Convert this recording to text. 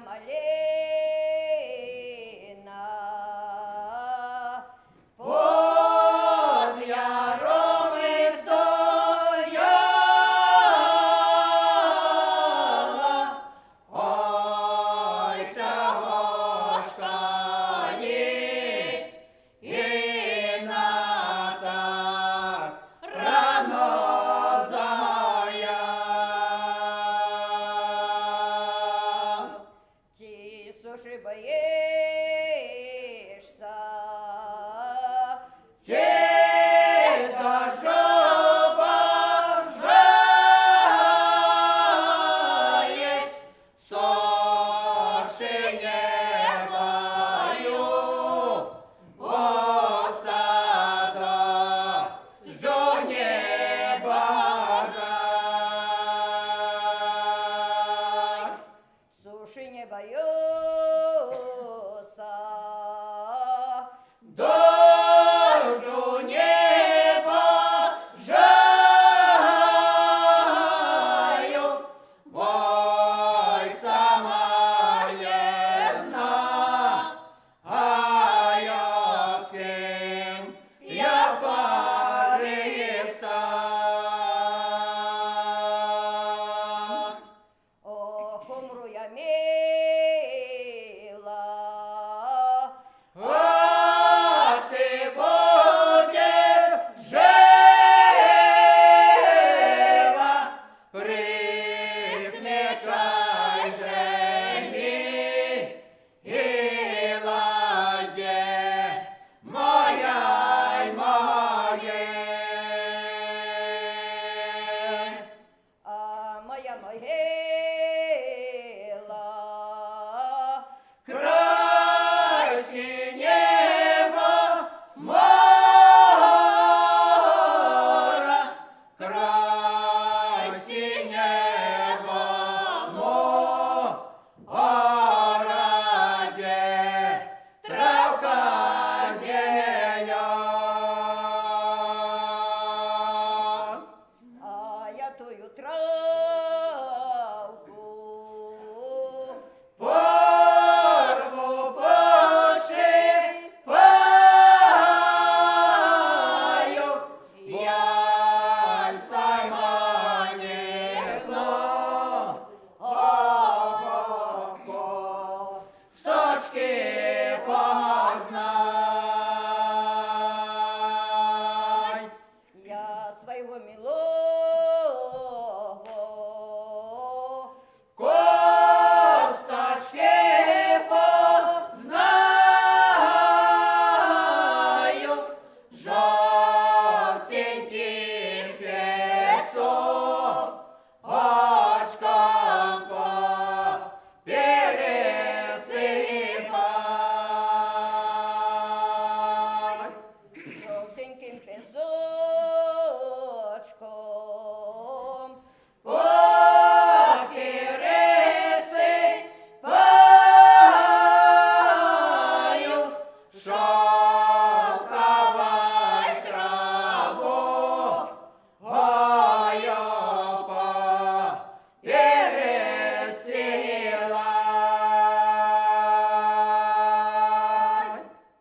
малина. Под ярами стояла, ой, чого ж тані Інна так рано заря. Чи суші боїшся? Чи дождю бажаєш, суші не маю, осада жо не бажай. Суші не боюся. Дождю не бажаю, бой сама не зна, а я з ким я перестав. Ох, умру я мій.